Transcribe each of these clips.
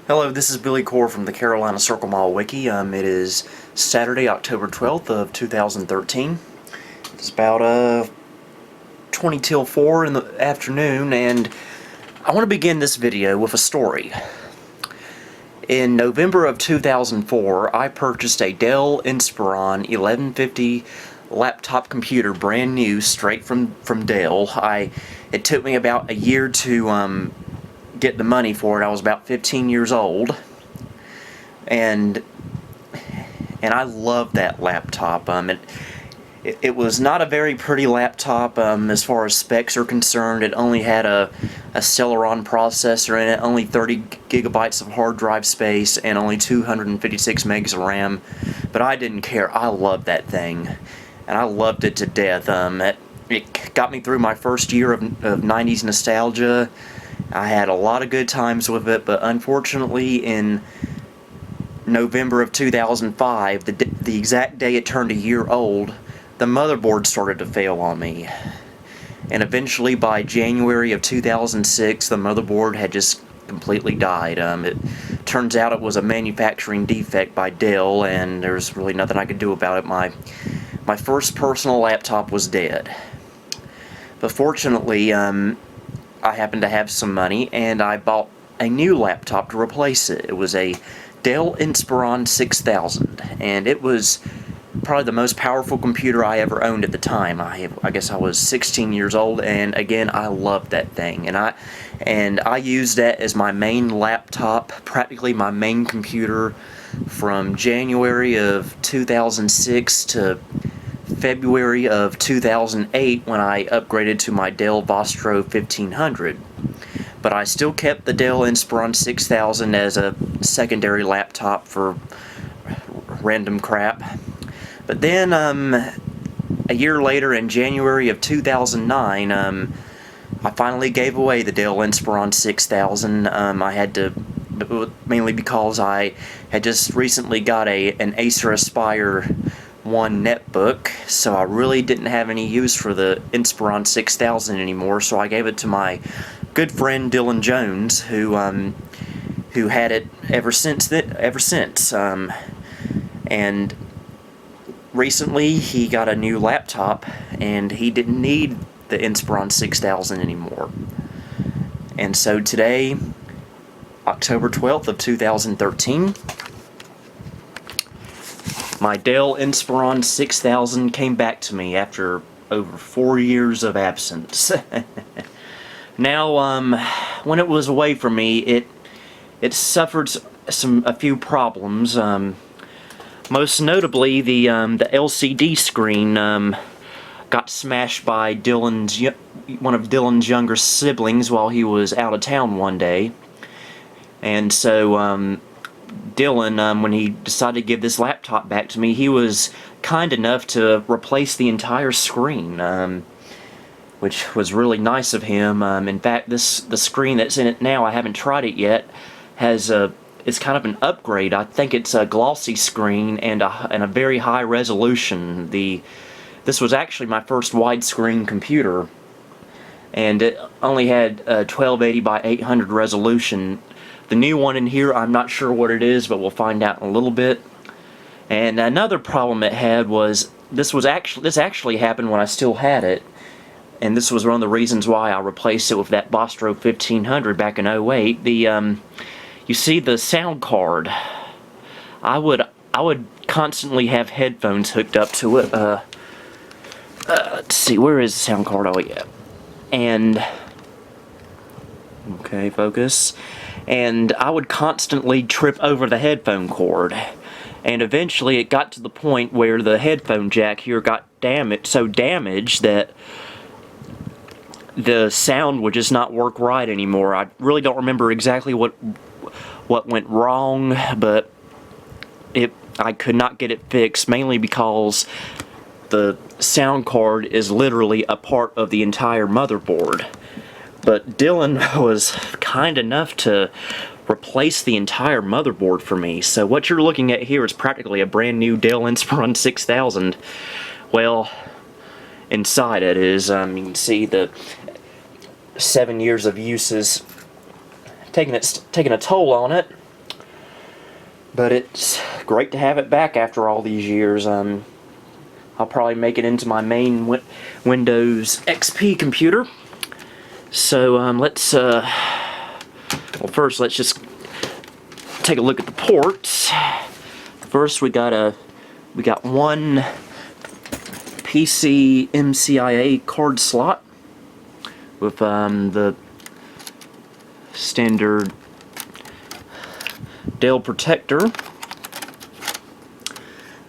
Hello, this is Billy Core from the Carolina Circle Mile Wiki. It is Saturday, October 12th of 2013. It's about 20 till 4 in the afternoon, and I want to begin this video with a story. In November of 2004, I purchased a Dell Inspiron 1150 laptop computer, brand new, straight from Dell. It took me about a year to get the money for it. I was about 15 years old, and I loved that laptop. It was not a very pretty laptop as far as specs are concerned. It only had a Celeron processor in it, only 30 gigabytes of hard drive space, and only 256 megs of RAM. But I didn't care. I loved that thing, and I loved it to death. It got me through my first year of 90s nostalgia. I had a lot of good times with it, but unfortunately in November of 2005, the exact day it turned a year old, the motherboard started to fail on me. And eventually by January of 2006, the motherboard had just completely died. It turns out it was a manufacturing defect by Dell, and there's really nothing I could do about it. My first personal laptop was dead. But fortunately, I happened to have some money, and I bought a new laptop to replace it. It was a Dell Inspiron 6000, and it was probably the most powerful computer I ever owned at the time. I guess I was 16 years old, and again, I loved that thing. And I used that as my main laptop, practically my main computer, from January of 2006 to February of 2008 when I upgraded to my Dell Vostro 1500. But I still kept the Dell Inspiron 6000 as a secondary laptop for random crap. But then a year later, in January of 2009, I finally gave away the Dell Inspiron 6000. I had to, mainly because I had just recently got an Acer Aspire 1 netbook, so I really didn't have any use for the Inspiron 6000 anymore, so I gave it to my good friend Dylan Jones, who had it ever since. And recently he got a new laptop, and he didn't need the Inspiron 6000 anymore. And so today, October 12th of 2013, my Dell Inspiron 6000 came back to me after over 4 years of absence. Now, when it was away from me, it suffered a few problems. Most notably, the LCD screen got smashed by one of Dylan's younger siblings while he was out of town one day, and so Dylan, when he decided to give this laptop back to me, he was kind enough to replace the entire screen, which was really nice of him. In fact, the screen that's in it now, I haven't tried it yet, it's kind of an upgrade. I think it's a glossy screen and a very high resolution. This was actually my first widescreen computer, and it only had 1280 by 800 resolution. The new one in here, I'm not sure what it is, but we'll find out in a little bit. And another problem it had was this actually happened when I still had it, and this was one of the reasons why I replaced it with that Vostro 1500 back in 08. You see the sound card. I would constantly have headphones hooked up to it. Let's see, where is the sound card? Oh yeah, and okay, focus. And I would constantly trip over the headphone cord, and eventually it got to the point where the headphone jack here got so damaged that the sound would just not work right anymore. I really don't remember exactly what went wrong, but I could not get it fixed, mainly because the sound card is literally a part of the entire motherboard. But Dylan was kind enough to replace the entire motherboard for me. So what you're looking at here is practically a brand new Dell Inspiron 6000. Well, inside it is, you can see the 7 years of use is taking a toll on it. but it's great to have it back after all these years. I'll probably make it into my main Windows XP computer. So well, first let's just take a look at the ports. First, we got one PC MCIA card slot with the standard Dell protector,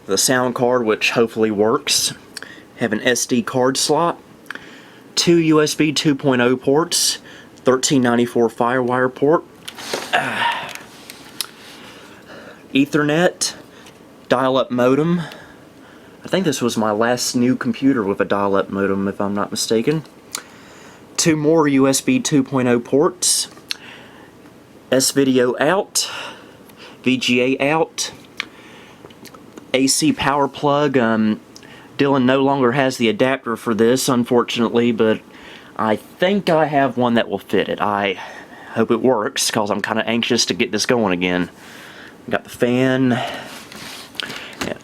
the sound card, which hopefully works, have an SD card slot, two USB 2.0 ports, 1394 Firewire port, Ethernet, dial-up modem. I think this was my last new computer with a dial-up modem, if I'm not mistaken. Two more USB 2.0 ports, S-video out, VGA out, AC power plug. Dylan no longer has the adapter for this, unfortunately, but I think I have one that will fit it. I hope it works, because I'm kind of anxious to get this going again. Got the fan,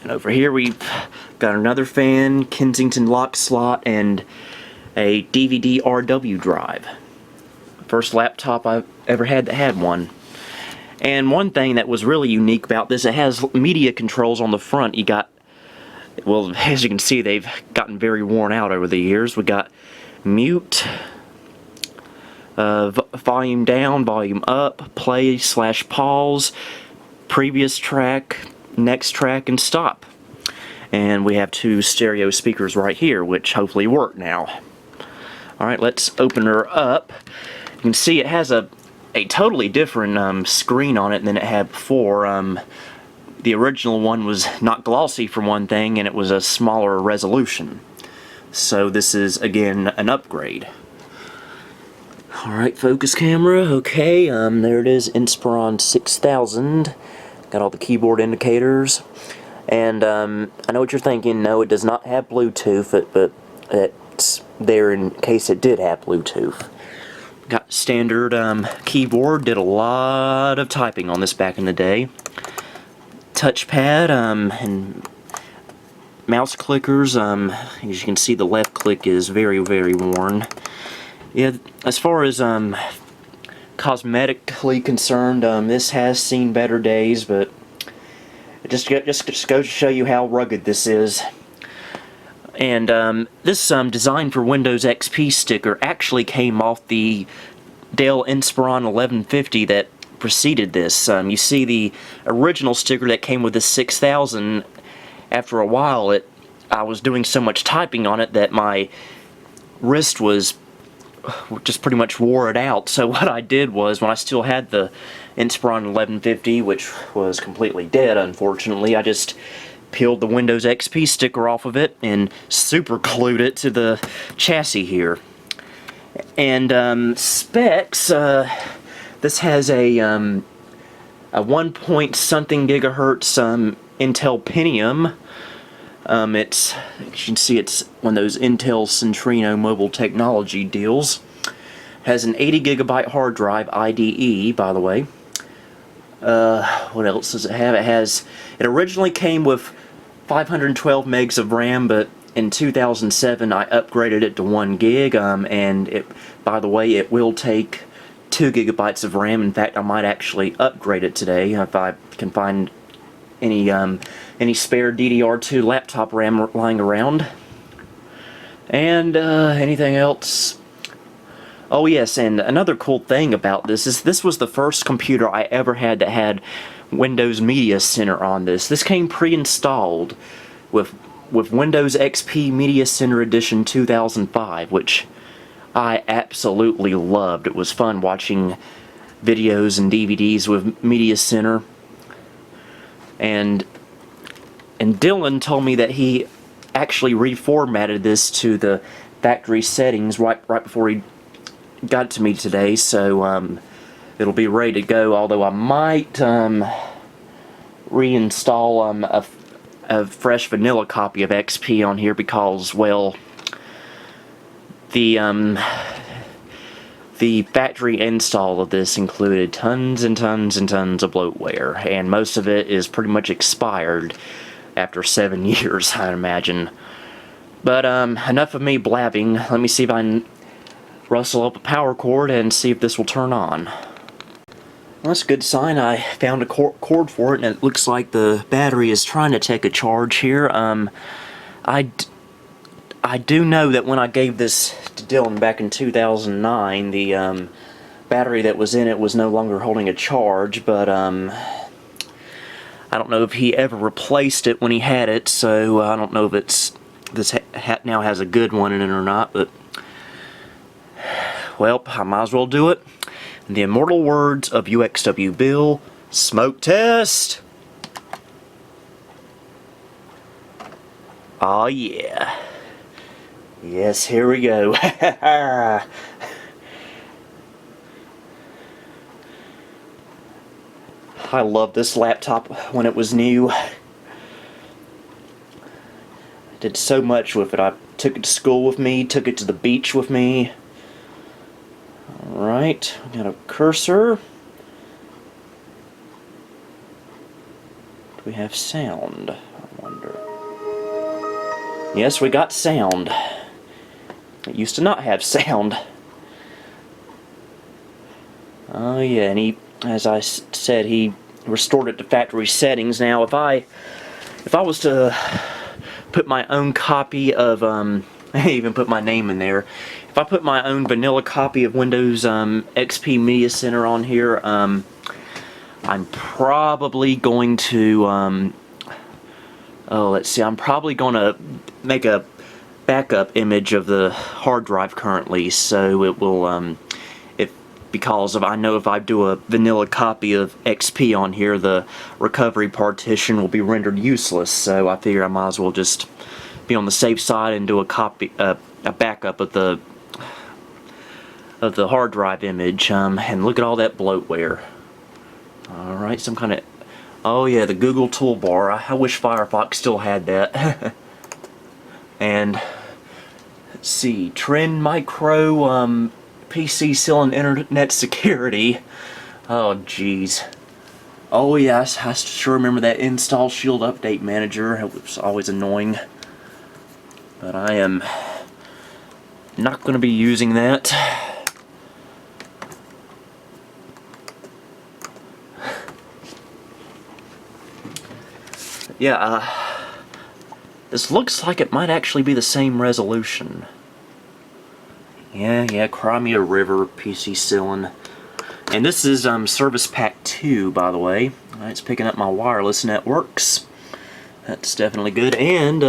and over here we've got another fan, Kensington lock slot, and a DVD RW drive. First laptop I've ever had that had one. And one thing that was really unique about this, it has media controls on the front. You got, well, as you can see, they've gotten very worn out over the years. We got mute, volume down, volume up, play/pause, previous track, next track, and stop. And we have two stereo speakers right here, which hopefully work now. Alright, let's open her up. You can see it has a totally different screen on it than it had before. The original one was not glossy for one thing, and it was a smaller resolution. So this is, again, an upgrade. Alright, focus camera, okay, there it is, Inspiron 6000. Got all the keyboard indicators. And I know what you're thinking, no, it does not have Bluetooth, but it's there in case it did have Bluetooth. Got standard keyboard, did a lot of typing on this back in the day. Touchpad, and mouse clickers, as you can see, the left click is very, very worn. Yeah, as far as cosmetically concerned, this has seen better days, but it just goes to show you how rugged this is. And this design for Windows XP sticker actually came off the Dell Inspiron 1150 that preceded this. You see the original sticker that came with the 6000. After a while, I was doing so much typing on it that my wrist was just pretty much wore it out. So what I did was, when I still had the Inspiron 1150, which was completely dead, unfortunately, I just peeled the Windows XP sticker off of it and super glued it to the chassis here. And specs, this has a 1 point something gigahertz Intel Pentium. It's, as you can see, it's one of those Intel Centrino mobile technology deals. Has an 80 gigabyte hard drive, IDE, by the way. What else does it have? It originally came with 512 megs of RAM, but in 2007 I upgraded it to 1 gig, and by the way, it will take 2 gigabytes of RAM. In fact, I might actually upgrade it today if I can find any spare DDR2 laptop RAM lying around. And anything else? Oh yes, and another cool thing about this is this was the first computer I ever had that had Windows Media Center on this. This came pre-installed with Windows XP Media Center Edition 2005, which I absolutely loved. It was fun watching videos and DVDs with Media Center. And Dylan told me that he actually reformatted this to the factory settings right before he got it to me today, so it'll be ready to go, although I might reinstall a fresh vanilla copy of XP on here because, well, the The factory install of this included tons and tons and tons of bloatware, and most of it is pretty much expired after 7 years, I imagine. But enough of me blabbing. Let me see if I can rustle up a power cord and see if this will turn on. Well, that's a good sign. I found a cord for it, and it looks like the battery is trying to take a charge here. I do know that when I gave this to Dylan back in 2009, the battery that was in it was no longer holding a charge, but I don't know if he ever replaced it when he had it, so I don't know if this now has a good one in it or not, but well, I might as well do it. In the immortal words of UXW Bill, smoke test! Oh yeah. Yes, here we go. I loved this laptop when it was new. I did so much with it. I took it to school with me, took it to the beach with me. Alright, we got a cursor. Do we have sound? I wonder. Yes, we got sound. It used to not have sound. Oh yeah, and he, as I said, he restored it to factory settings. Now, if I was to put my own copy of, I even put my name in there. If I put my own vanilla copy of Windows XP Media Center on here, I'm probably going to, let's see, I'm probably going to make a backup image of the hard drive currently, so it will, because I know if I do a vanilla copy of XP on here, the recovery partition will be rendered useless, so I figure I might as well just be on the safe side and do a backup of the hard drive image. And look at all that bloatware. Alright, some kind of, oh yeah, the Google toolbar. I wish Firefox still had that. And let's see, Trend Micro PC still in internet security. Oh jeez. Oh yes, I sure remember that Install Shield Update Manager. It was always annoying. But I am not going to be using that. Yeah, this looks like it might actually be the same resolution. Yeah, Crimea River PC Cillin. And this is Service Pack 2, by the way. It's picking up my wireless networks. That's definitely good. And,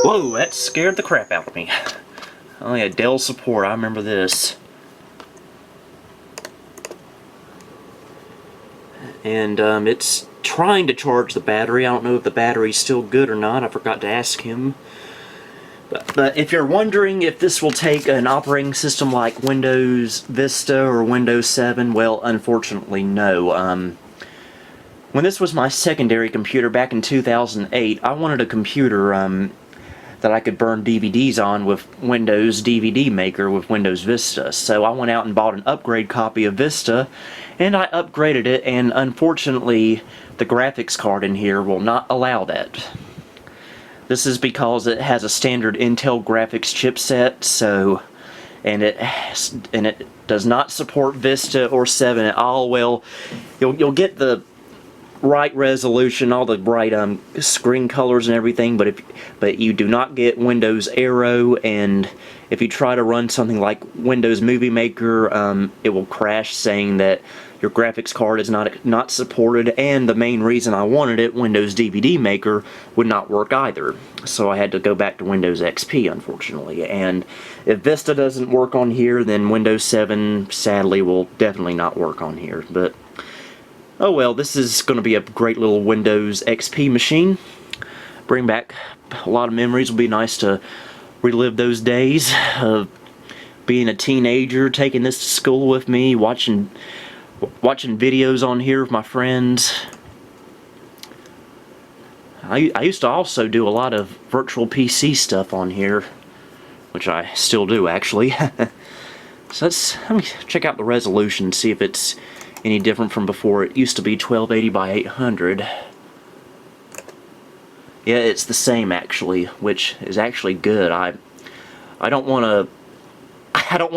whoa, that scared the crap out of me. Oh yeah, Dell support, I remember this. And it's trying to charge the battery. I don't know if the battery's still good or not. I forgot to ask him. But if you're wondering if this will take an operating system like Windows Vista or Windows 7, well, unfortunately, no. When this was my secondary computer back in 2008, I wanted a computer that I could burn DVDs on with Windows DVD Maker with Windows Vista. So I went out and bought an upgrade copy of Vista, and I upgraded it, and unfortunately the graphics card in here will not allow that. This is because it has a standard Intel graphics chipset, so and it does not support Vista or 7 at all. Well, you'll get the right resolution, all the right screen colors and everything, but you do not get Windows Aero, and if you try to run something like Windows Movie Maker, it will crash, saying that your graphics card is not supported, and the main reason I wanted it, Windows DVD Maker, would not work either. So I had to go back to Windows XP, unfortunately. And if Vista doesn't work on here, then Windows 7, sadly, will definitely not work on here. But oh well, this is going to be a great little Windows XP machine. Bring back a lot of memories. It'll be nice to relive those days of being a teenager, taking this to school with me, watching videos on here with my friends. I used to also do a lot of virtual PC stuff on here, which I still do actually. So let me check out the resolution, see if it's any different from before. It used to be 1280 by 800. Yeah, it's the same actually, which is actually good. I don't want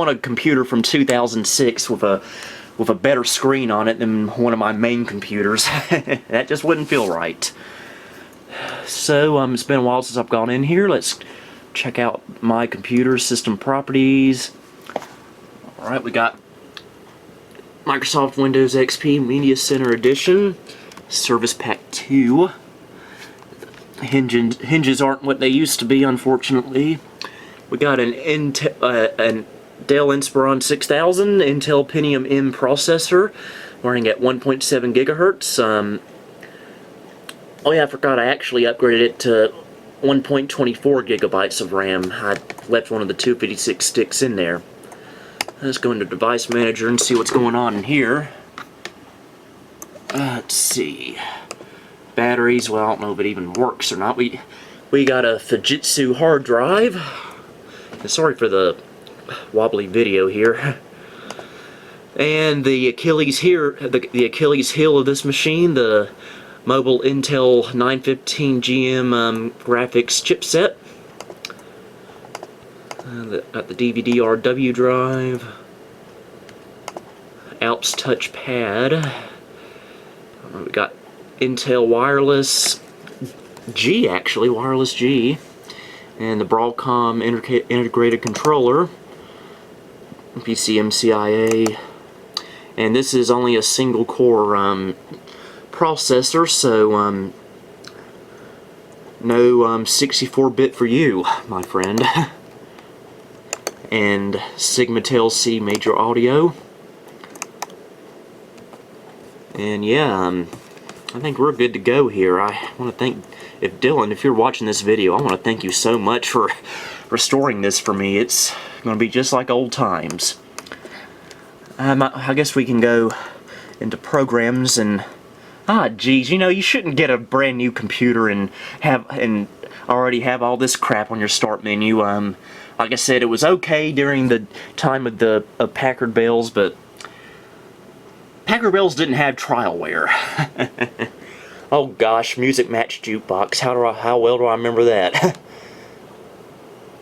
a computer from 2006 with a better screen on it than one of my main computers. That just wouldn't feel right. So it's been a while since I've gone in here. Let's check out my computer system properties. Alright, we got Microsoft Windows XP Media Center Edition, Service Pack 2. Hinges aren't what they used to be, unfortunately. We got an Dell Inspiron 6000 Intel Pentium M processor running at 1.7 gigahertz. Oh yeah, I forgot I actually upgraded it to 1.24 gigabytes of RAM. I left one of the 256 sticks in there. Let's go into Device Manager and see what's going on in here. Let's see. Batteries, well, I don't know if it even works or not. We got a Fujitsu hard drive. Sorry for the wobbly video here. And the Achilles here, the Achilles heel of this machine, the mobile Intel 915 GM graphics chipset. Got the DVD-RW drive, Alps touchpad. We got Intel wireless G, actually, wireless G, and the Broadcom integrated controller, PCMCIA, and this is only a single core processor, so no 64-bit for you, my friend. And Sigma-Tel C major audio. And yeah, I think we're good to go here. I want to thank, Dylan, if you're watching this video, I want to thank you so much for restoring this for me. It's going to be just like old times. I guess we can go into programs and geez, you know, you shouldn't get a brand new computer and already have all this crap on your start menu. Like I said, it was okay during the time of Packard Bells, but Packard Bells didn't have trialware. Oh gosh, Music Match Jukebox. How well do I remember that?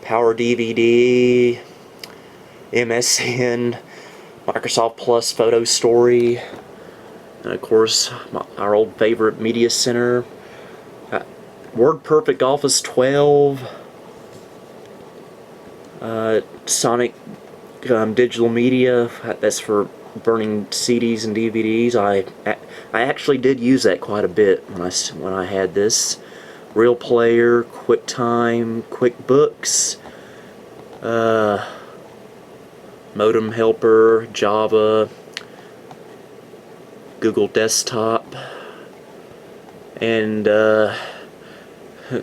Power DVD, MSN, Microsoft Plus Photo Story, and of course our old favorite Media Center, WordPerfect Office 12. Sonic Digital Media, that's for burning CDs and DVDs. I actually did use that quite a bit when I had this. Real Player, QuickTime, QuickBooks, Modem Helper, Java, Google Desktop, and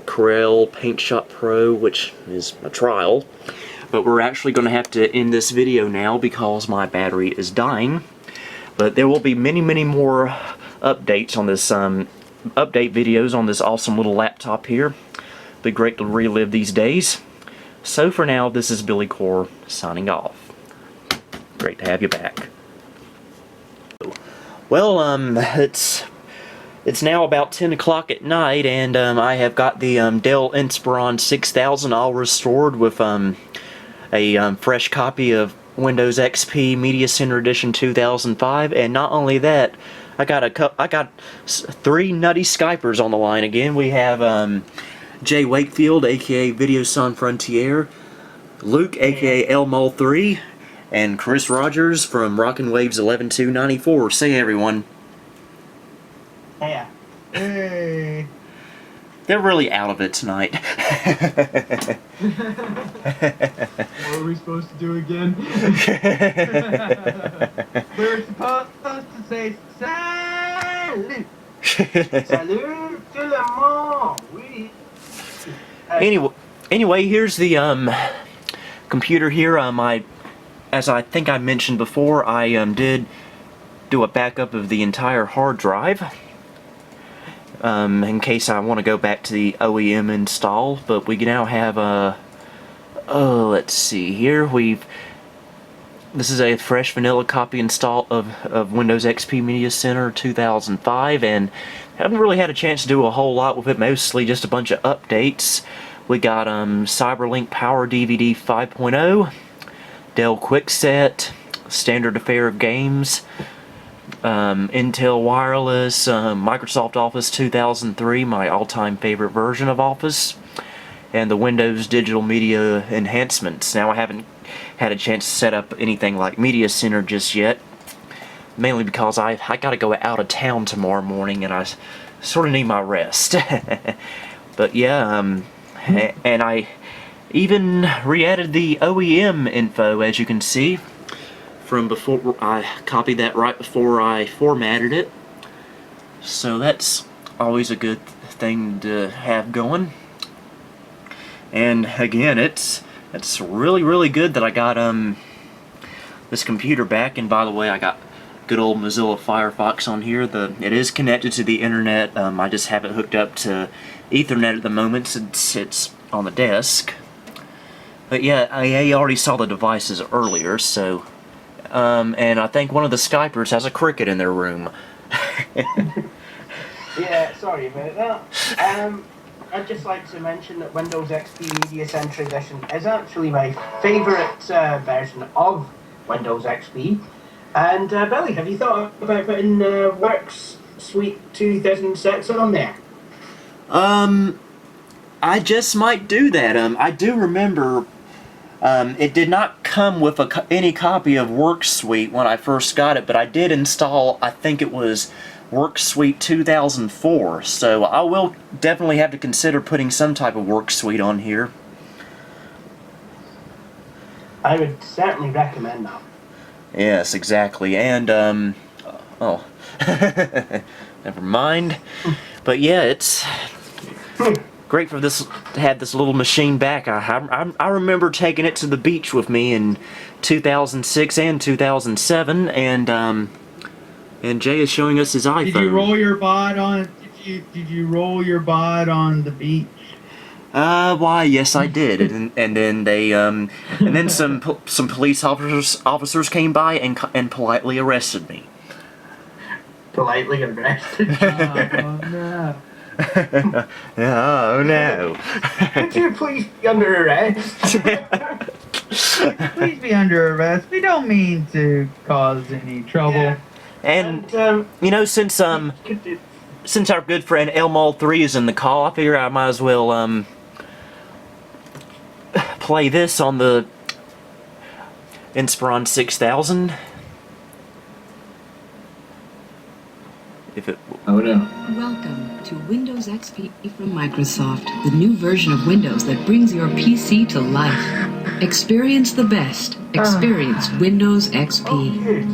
Corel PaintShop Pro, which is a trial. But we're actually going to have to end this video now because my battery is dying. But there will be many, many more updates on this, update videos on this awesome little laptop here. Be great to relive these days. So for now, this is Billy Core signing off. Great to have you back. Well, it's now about 10 o'clock at night, and I have got the Dell Inspiron 6000 all restored with a fresh copy of Windows XP Media Center Edition 2005, and not only that, I got 3 nutty Skypers on the line again. We have Jay Wakefield, aka Video Son Frontier, Luke, aka Elmol3, and Chris Rogers from Rockin' Waves 11294. Say hey, everyone. Yeah. Hey. They're really out of it tonight. What are we supposed to do again? We're supposed to say salut. Salut tout le monde. Oui. Anyway, here's the computer here. As I think I mentioned before, I did do a backup of the entire hard drive. In case I want to go back to the OEM install, but we now have let's see here, this is a fresh vanilla copy install of Windows XP Media Center 2005, and haven't really had a chance to do a whole lot with it, mostly just a bunch of updates. We got Cyberlink Power DVD 5.0, Dell Quickset, Standard Affair of Games, Intel Wireless, Microsoft Office 2003, my all-time favorite version of Office, and the Windows Digital Media Enhancements. Now I haven't had a chance to set up anything like Media Center just yet, mainly because I gotta go out of town tomorrow morning and I sort of need my rest. But yeah, and I even re-added the OEM info, as you can see, from before. I copied that right before I formatted it, so that's always a good thing to have going. And again, it's really good that I got this computer back. And by the way, I got good old Mozilla Firefox on here. It is connected to the internet. I just have it hooked up to Ethernet at the moment since it's on the desk. But yeah, I already saw the devices earlier, so and I think one of the Skypers has a cricket in their room. Yeah, sorry about that. I'd just like to mention that Windows XP Media Center Edition is actually my favourite version of Windows XP. And Billy, have you thought about putting Works Suite 2006 on there? I just might do that. I do remember it did not come with any copy of Works Suite when I first got it, but I did install, I think it was Works Suite 2004, so I will definitely have to consider putting some type of Works Suite on here. I would certainly recommend that. Yes, exactly, and oh, never mind. But yeah, it's great for this to have this little machine back. I remember taking it to the beach with me in 2006 and 2007, and Jay is showing us his iPhone. Did you roll your bod on? Did you roll your bod on the beach? Why? Yes, I did. And then they and then some police officers came by and politely arrested me. Politely arrested. Oh no! Oh no! Could you please be under arrest? Please be under arrest. We don't mean to cause any trouble. Yeah. And you know, since our good friend Elmol3 is in the call, I figure I might as well play this on the Inspiron 6000. If it. Oh no. Welcome to Windows XP from Microsoft, the new version of Windows that brings your PC to life. Experience the best. Experience Windows XP. Oh, good.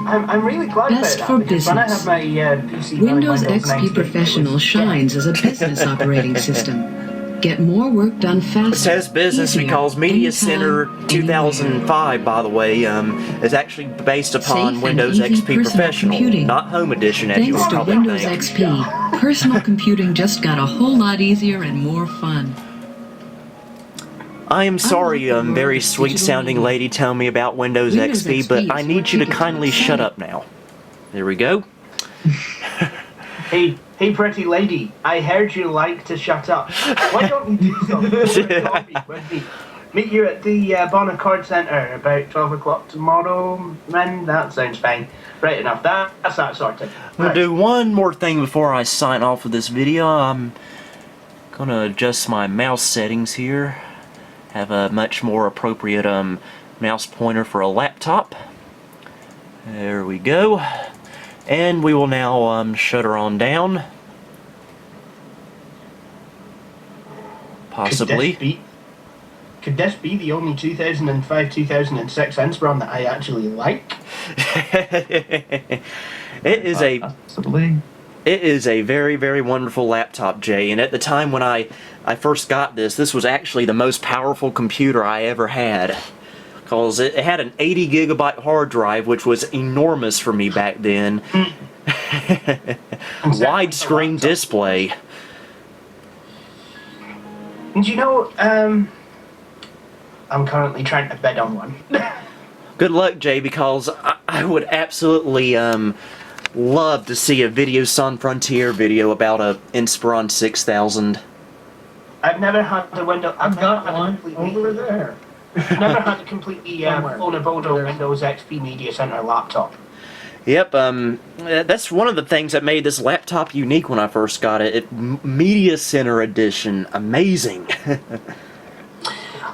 I'm really glad Best about for that, because when I business. have my PC Windows running XP 98, Professional it was- shines as a business operating system. Get more work done faster. It says business easier, because Media anytime, Center 2005, by the way, is actually based upon Safe Windows and easy XP personal Professional, computing. not Home Edition, as you Thanks would to probably Windows think. XP, personal computing just got a whole lot easier and more fun. I am sorry, I love the very word sweet-sounding digital lady telling me about Windows Windows XP, but XP I is need what you to people kindly say. shut up now. There we go. Hey, pretty lady, I heard you like to shut up. Why don't you do something with me? Meet you at the Bonaccord Centre about 12 o'clock tomorrow, man. That sounds fine. Right enough, that's that sorted. I'm going to do one more thing before I sign off of this video. I'm going to adjust my mouse settings here. Have a much more appropriate mouse pointer for a laptop. There we go. And we will now shut her on down. Possibly. Could this be the only 2005-2006 Inspiron that I actually like? It Possibly. is a very, very wonderful laptop, Jay. And at the time when I first got this was actually the most powerful computer I ever had. Because it had an 80 gigabyte hard drive, which was enormous for me back then. Widescreen display. And you know, I'm currently trying to bid on one. Good luck, Jay, because I would absolutely love to see a Video Sun Frontier video about a Inspiron 6000. I've never had a Windows. I've got never had a one completely- over there. Never had a completely Somewhere. full of older Windows XP Media Center laptop. Yep, that's one of the things that made this laptop unique when I first got it. Media Center Edition, amazing.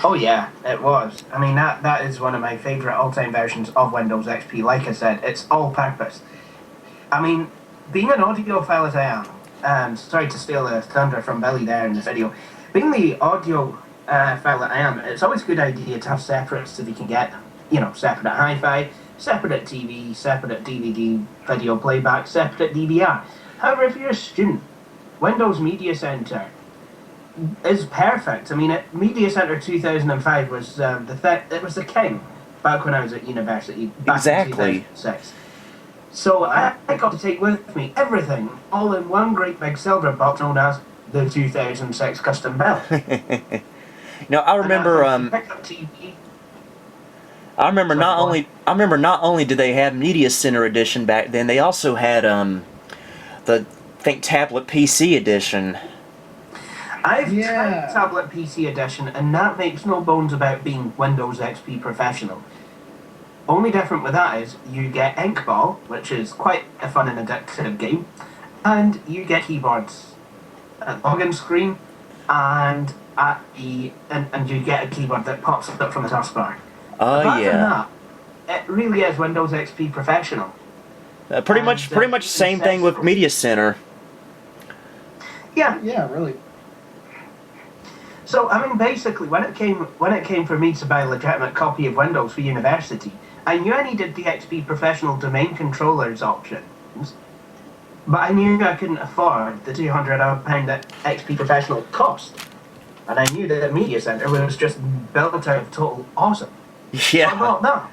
Oh yeah, it was. I mean, that is one of my favorite all-time versions of Windows XP. Like I said, it's all-purpose. I mean, being an audiophile as I am, sorry to steal the thunder from Billy there in this video, being the audio file that I am, it's always a good idea to have separates so that you can get, you know, separate hi-fi, separate TV, separate DVD, video playback, separate DVR. However, if you're a student, Windows Media Center is perfect. I mean, Media Center 2005 was it was the king back when I was at university. Back Exactly. In 2006. So I got to take with me everything, all in one great big silver box known as the 2006 custom build. Now I remember Pick up TV. I remember not only did they have Media Center Edition back then, they also had the Tablet PC Edition. I've tried Tablet PC Edition, and that makes no bones about being Windows XP Professional. Only different with that is you get Inkball, which is quite a fun and addictive game, and you get keyboards, a login screen, and and you get a keyboard that pops up from the taskbar. Oh Apart from yeah. that, it really is Windows XP Professional. Pretty much the same thing with Media Center. Yeah. Yeah, really. So I mean, basically, when it came for me to buy a legitimate copy of Windows for university, I knew I needed the XP Professional domain controllers options, but I knew I couldn't afford the £200 that XP Professional cost, and I knew that Media Center was just built out of total awesome. So I Yeah. bought that,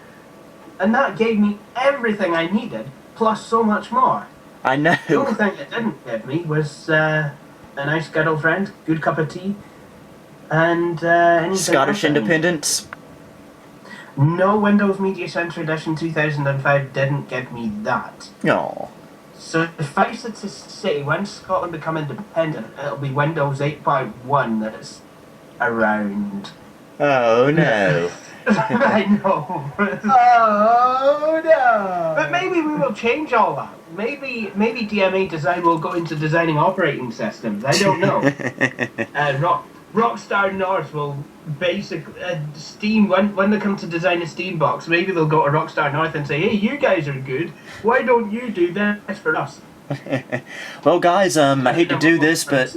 and that gave me everything I needed, plus so much more. I know. The only thing it didn't give me was a nice girlfriend, good cup of tea, and anything Scottish else I needed. independence. No, Windows Media Center Edition 2005 didn't give me that. No. So suffice it to say, when Scotland become independent, it'll be Windows 8.1 that's around. Oh no. I know. Oh no! But maybe we will change all that. Maybe DMA Design will go into designing operating systems. I don't know. Rockstar North will basically Steam when they come to design a Steam box. Maybe they'll go to Rockstar North and say, "Hey, you guys are good. Why don't you do this for us?" Well, guys, I hate to do this, but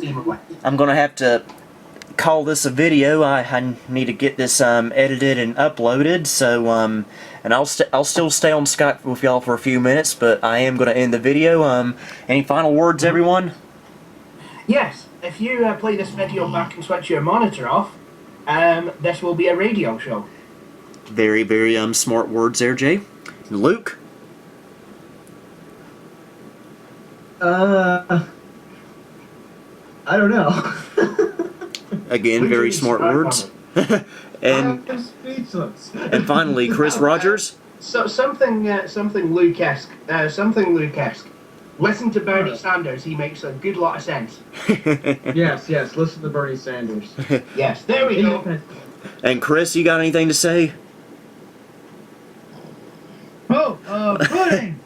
I'm gonna have to call this a video. I need to get this edited and uploaded. So and I'll still stay on Skype with y'all for a few minutes, but I am gonna end the video. Any final words, everyone? Yes, if you play this video back and switch your monitor off, this will be a radio show. Very, very smart words there, Jay. Luke. I don't know. Again, very smart words. and I'm speechless. and finally, Chris Rogers. So something Luke-esque. Listen to Bernie Sanders. He makes a good lot of sense. Yes, listen to Bernie Sanders. Yes, there we go. And Chris, you got anything to say? Oh, pudding!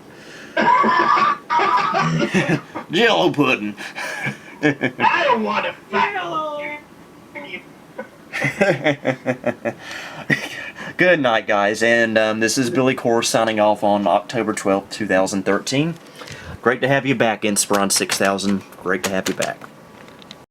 Jello pudding. I don't want to fight. Good night, guys, and this is Billy Core signing off on October 12th, 2013. Great to have you back, Inspiron 6000. Great to have you back.